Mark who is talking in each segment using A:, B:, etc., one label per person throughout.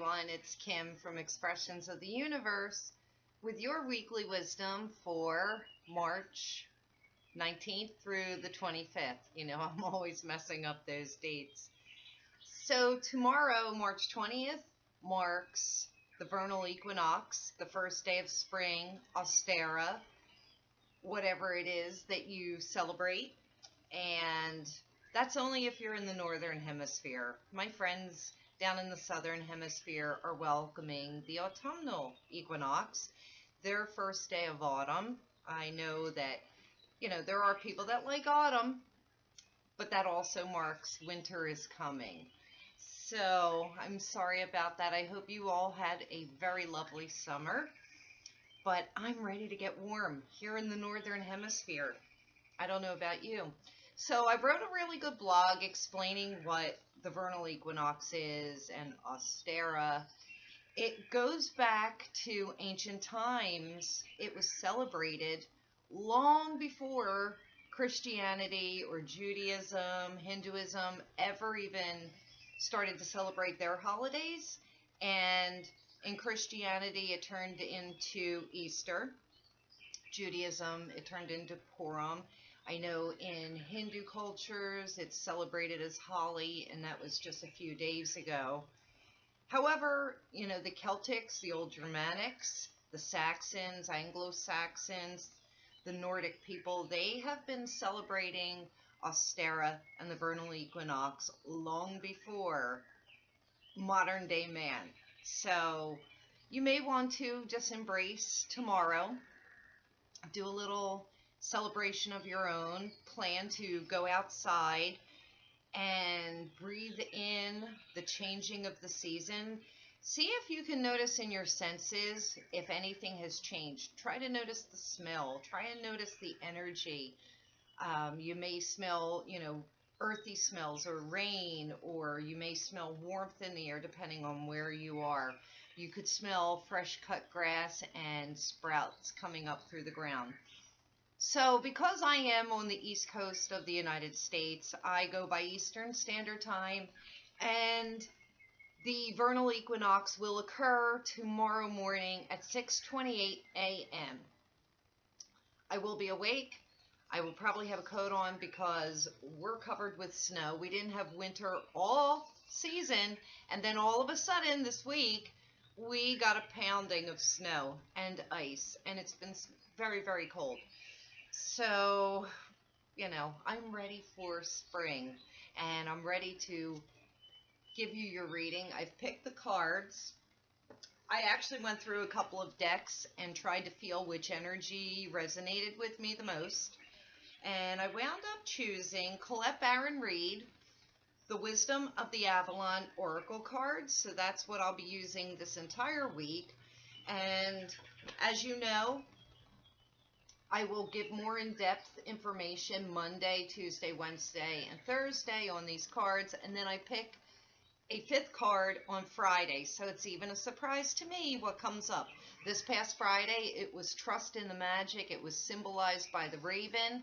A: everyone. It's Kim from Expressions of the Universe with your weekly wisdom for March 19th through the 25th. You know, I'm always messing up those dates. So, tomorrow, March 20th, marks the vernal equinox, the first day of spring, Ostera, whatever it is that you celebrate. And that's only if you're in the northern hemisphere. My friends down in the southern hemisphere are welcoming the autumnal equinox, their first day of autumn. I know that, there are people that like autumn, but that also marks winter is coming. So I'm sorry about that. I hope you all had a very lovely summer, but I'm ready to get warm here in the northern hemisphere. I don't know about you. So I wrote a really good blog explaining what the vernal equinox is and Ostera. It goes back to ancient times. It was celebrated long before Christianity or Judaism, Hinduism ever even started to celebrate their holidays. And in Christianity, it turned into Easter. Judaism, it turned into Purim. I know in Hindu cultures, it's celebrated as Holi, and that was just a few days ago. However, the Celtics, the old Germanics, the Saxons, Anglo-Saxons, the Nordic people, they have been celebrating Ostera and the vernal equinox long before modern day man. So you may want to just embrace tomorrow, do a little celebration of your own, plan to go outside and breathe in the changing of the season. See if you can notice in your senses if anything has changed. Try to notice the smell. Try and notice the energy. You may smell, earthy smells or rain, or you may smell warmth in the air depending on where you are. You could smell fresh cut grass and sprouts coming up through the ground. So because I am on the East Coast of the United States, I go by Eastern Standard Time, and the vernal equinox will occur tomorrow morning at 6:28 a.m. I will be awake. I will probably have a coat on because we're covered with snow. We didn't have winter all season, and then all of a sudden this week, we got a pounding of snow and ice, and it's been very, very cold. So, I'm ready for spring, and I'm ready to give you your reading. I've picked the cards. I actually went through a couple of decks and tried to feel which energy resonated with me the most. And I wound up choosing Colette Baron Reed, the Wisdom of the Avalon Oracle cards. So that's what I'll be using this entire week. And as you know, I will give more in-depth information Monday, Tuesday, Wednesday, and Thursday on these cards, and then I pick a fifth card on Friday, so it's even a surprise to me what comes up. This past Friday, it was Trust in the Magic. It was symbolized by the raven.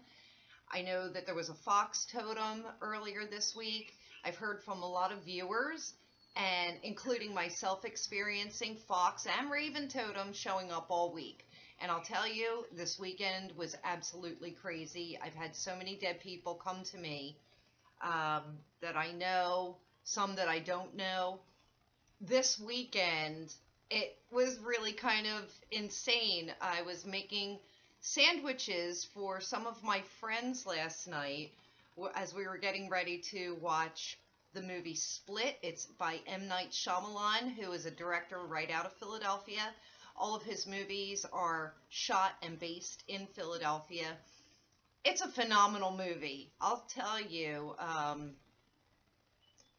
A: I know that there was a fox totem earlier this week. I've heard from a lot of viewers, and including myself, experiencing fox and raven totems showing up all week. And I'll tell you, this weekend was absolutely crazy. I've had so many dead people come to me that I know, some that I don't know. This weekend, it was really kind of insane. I was making sandwiches for some of my friends last night as we were getting ready to watch the movie Split. It's by M. Night Shyamalan, who is a director right out of Philadelphia. All of his movies are shot and based in Philadelphia. It's a phenomenal movie. I'll tell you,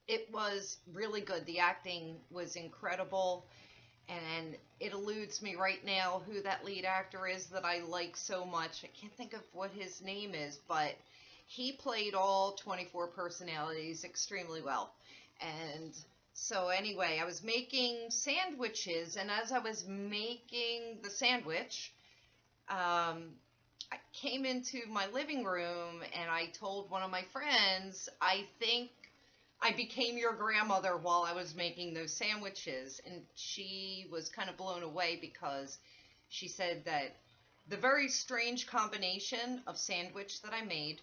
A: it was really good. The acting was incredible, and it eludes me right now who that lead actor is that I like so much. I can't think of what his name is, but he played all 24 personalities extremely well. And so anyway, I was making sandwiches, and as I was making the sandwich, I came into my living room and I told one of my friends, I think I became your grandmother while I was making those sandwiches. And she was kind of blown away because she said that the very strange combination of sandwich that I made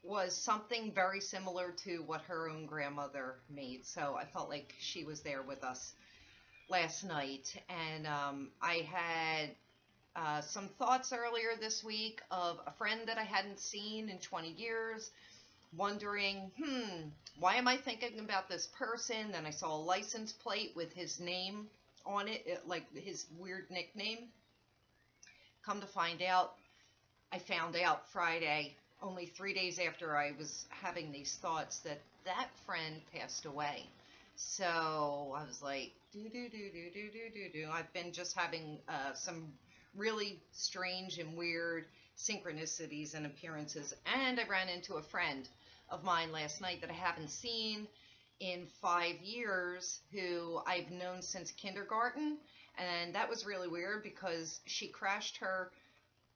A: was something very similar to what her own grandmother made. So I felt like she was there with us last night. And I had some thoughts earlier this week of a friend that I hadn't seen in 20 years, wondering, why am I thinking about this person? Then I saw a license plate with his name on it, like his weird nickname. Come to find out, I found out Friday, only 3 days after I was having these thoughts, that that friend passed away. So I was like, do. I've been just having some really strange and weird synchronicities and appearances. And I ran into a friend of mine last night that I haven't seen in 5 years, who I've known since kindergarten. And that was really weird because she crashed her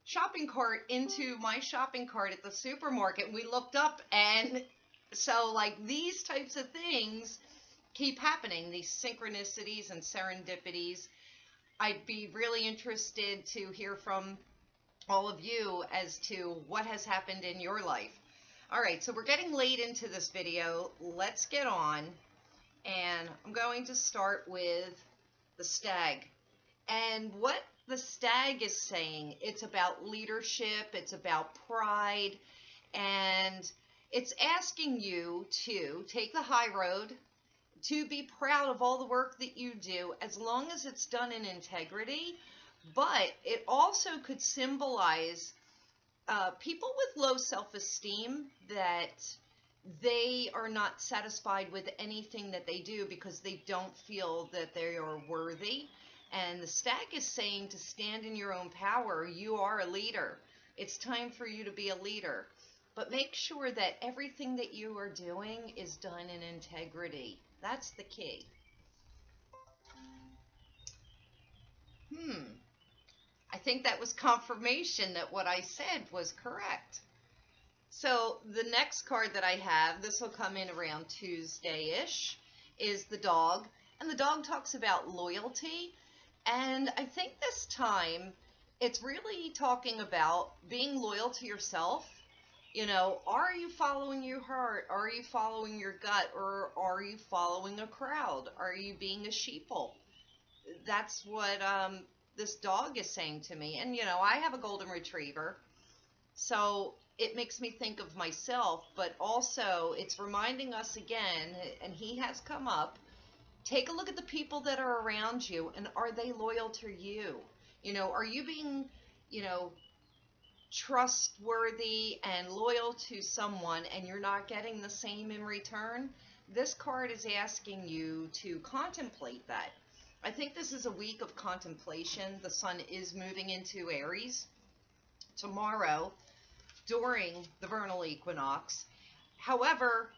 A: shopping cart into my shopping cart at the supermarket. And we looked up, and so like these types of things keep happening, these synchronicities and serendipities. I'd be really interested to hear from all of you as to what has happened in your life. All right, so we're getting late into this video. Let's get on. And I'm going to start with the stag. And what the stag is saying, it's about leadership, it's about pride, and it's asking you to take the high road, to be proud of all the work that you do, as long as it's done in integrity. But it also could symbolize people with low self-esteem, that they are not satisfied with anything that they do because they don't feel that they are worthy. And the stag is saying to stand in your own power. You are a leader. It's time for you to be a leader. But make sure that everything that you are doing is done in integrity. That's the key. I think that was confirmation that what I said was correct. So the next card that I have, this will come in around Tuesday-ish, is the dog. And the dog talks about loyalty. And I think this time it's really talking about being loyal to yourself. You know, are you following your heart? Are you following your gut? Or are you following a crowd? Are you being a sheeple? That's what this dog is saying to me. And, you know, I have a golden retriever. So it makes me think of myself, but also it's reminding us again, and he has come up, take a look at the people that are around you, and are they loyal to you? You know, are you being, you know, trustworthy and loyal to someone, and you're not getting the same in return? This card is asking you to contemplate that. I think this is a week of contemplation. The sun is moving into Aries tomorrow during the vernal equinox. However,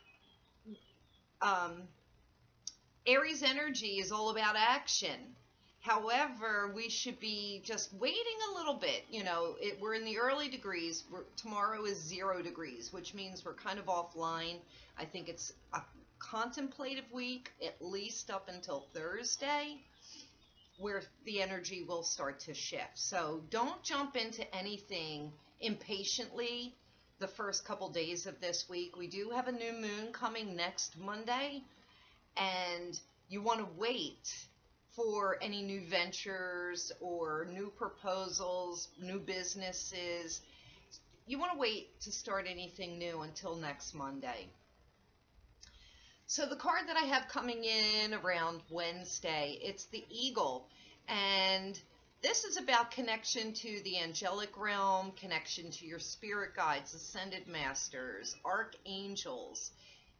A: Aries energy is all about action. However, we should be just waiting a little bit. You know, we're in the early degrees. Tomorrow is 0 degrees, which means we're kind of offline. I think it's a contemplative week, at least up until Thursday, where the energy will start to shift. So don't jump into anything impatiently the first couple days of this week. We do have a new moon coming next Monday, and you want to wait for any new ventures or new proposals, new businesses. You want to wait to start anything new until next Monday. So the card that I have coming in around Wednesday, it's the Eagle. And this is about connection to the angelic realm, connection to your spirit guides, ascended masters, archangels,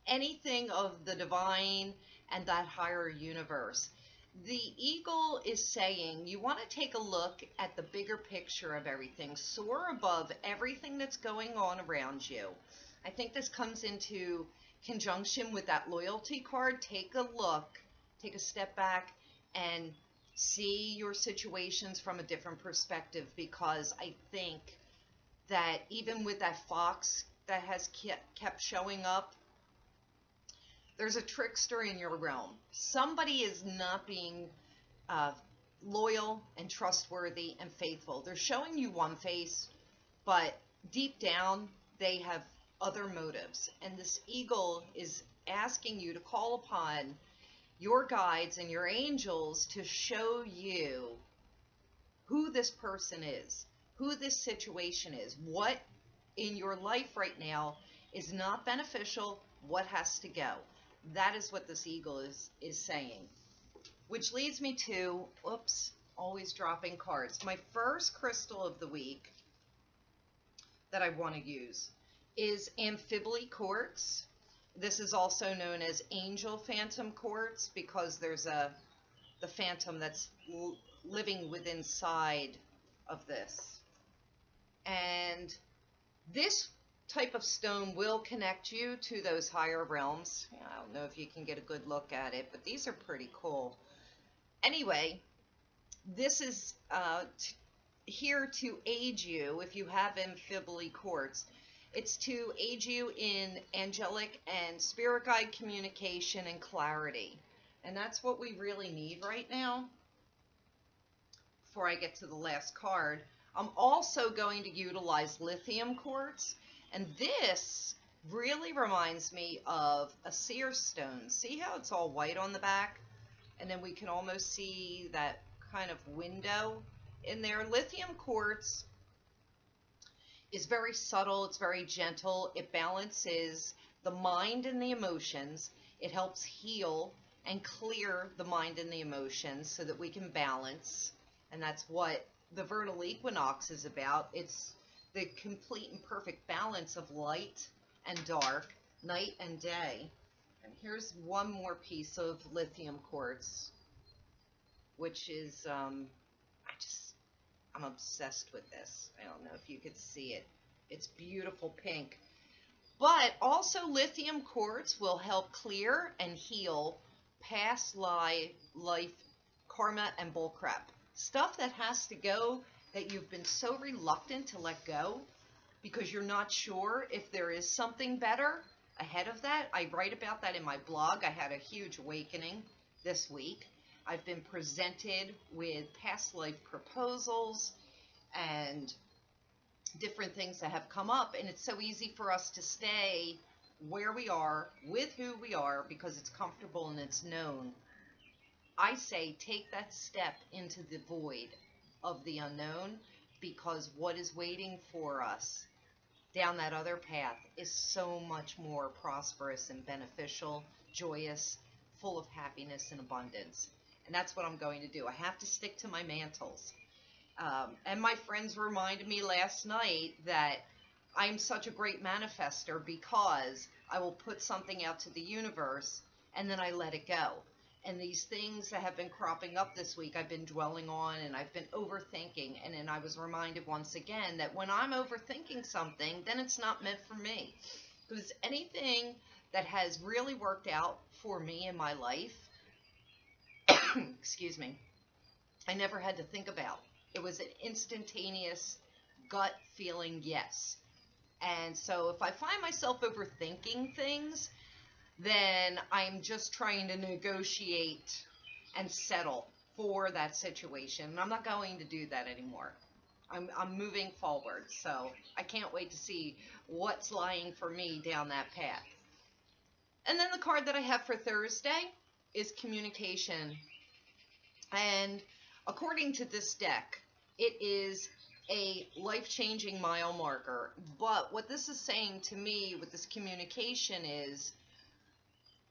A: anything of the divine and that higher universe. The Eagle is saying you want to take a look at the bigger picture of everything, soar above everything that's going on around you. I think this comes into conjunction with that loyalty card. Take a look, take a step back, and see your situations from a different perspective, because I think that even with that fox that has kept showing up, There's a trickster in your realm. Somebody is not being uh, loyal and trustworthy and faithful. They're showing you one face, but deep down, they have other motives. And this eagle is asking you to call upon your guides and your angels to show you who this person is, who this situation is, what in your life right now is not beneficial, what has to go. That is what this eagle is saying. Which leads me to, oops, always dropping cards. My first crystal of the week that I want to use is amphibole quartz. This is also known as angel phantom quartz because there's the phantom that's living within inside of this. And this type of stone will connect you to those higher realms. I don't know if you can get a good look at it, but these are pretty cool. Anyway, this is here to aid you if you have amphibole quartz. It's to aid you in angelic and spirit guide communication and clarity. And that's what we really need right now. Before I get to the last card, I'm also going to utilize lithium quartz. And this really reminds me of a seer stone. See how it's all white on the back? And then we can almost see that kind of window in there. Lithium quartz is very subtle, it's very gentle, it balances the mind and the emotions, it helps heal and clear the mind and the emotions so that we can balance, and that's what the vernal equinox is about. It's the complete and perfect balance of light and dark, night and day. And here's one more piece of lithium quartz, which is, I'm obsessed with this. I don't know if you could see it. It's beautiful pink. But also lithium quartz will help clear and heal past life karma and bullcrap. Stuff that has to go that you've been so reluctant to let go because you're not sure if there is something better ahead of that. I write about that in my blog. I had a huge awakening this week. I've been presented with past life proposals and different things that have come up, and it's so easy for us to stay where we are with who we are because it's comfortable and it's known. I say take that step into the void of the unknown, because what is waiting for us down that other path is so much more prosperous and beneficial, joyous, full of happiness and abundance. And that's what I'm going to do. I have to stick to my mantles. And my friends reminded me last night that I'm such a great manifester because I will put something out to the universe and then I let it go. And these things that have been cropping up this week, I've been dwelling on and I've been overthinking. And then I was reminded once again that when I'm overthinking something, then it's not meant for me. Because anything that has really worked out for me in my life, excuse me, I never had to think about. It was an instantaneous gut feeling yes. And so if I find myself overthinking things, then I'm just trying to negotiate and settle for that situation. And I'm not going to do that anymore. I'm moving forward. So I can't wait to see what's lying for me down that path. And then the card that I have for Thursday is communication. And according to this deck, it is a life-changing mile marker. But what this is saying to me with this communication is,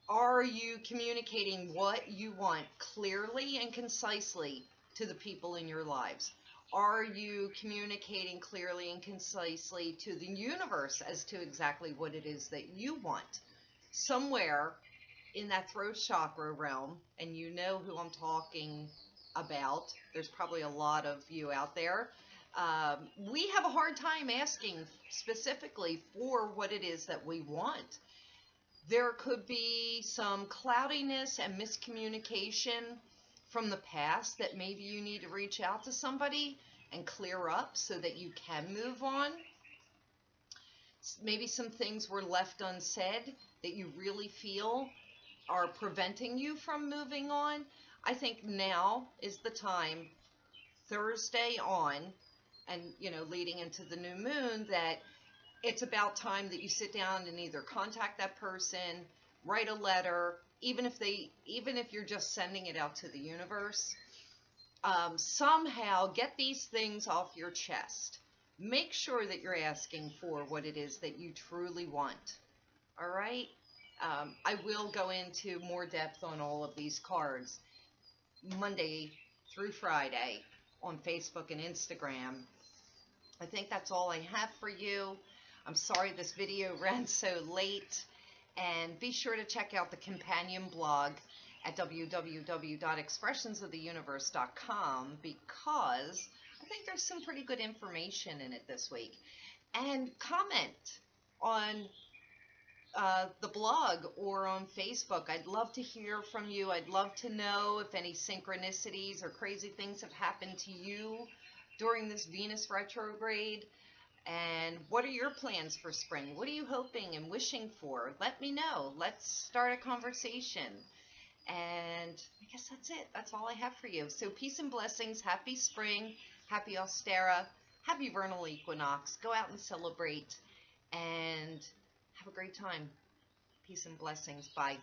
A: are you communicating what you want clearly and concisely to the people in your lives? Are you communicating clearly and concisely to the universe as to exactly what it is that you want? Somewhere in that throat chakra realm, and you know who I'm talking about, there's probably a lot of you out there, we have a hard time asking specifically for what it is that we want. There could be some cloudiness and miscommunication from the past that maybe you need to reach out to somebody and clear up so that you can move on. Maybe some things were left unsaid that you really feel are preventing you from moving on, I think now is the time, Thursday on, and leading into the new moon, that it's about time that you sit down and either contact that person, write a letter, even if you're just sending it out to the universe. Somehow get these things off your chest. Make sure that you're asking for what it is that you truly want. All right? I will go into more depth on all of these cards Monday through Friday on Facebook and Instagram. I think that's all I have for you. I'm sorry this video ran so late. And be sure to check out the companion blog at www.expressionsoftheuniverse.com, because I think there's some pretty good information in it this week. And comment on the blog or on Facebook. I'd love to hear from you. I'd love to know if any synchronicities or crazy things have happened to you during this Venus retrograde. And what are your plans for spring? What are you hoping and wishing for? Let me know. Let's start a conversation. And I guess that's it. That's all I have for you. So peace and blessings. Happy spring. Happy Austera. Happy vernal equinox. Go out and celebrate. And have a great time. Peace and blessings. Bye.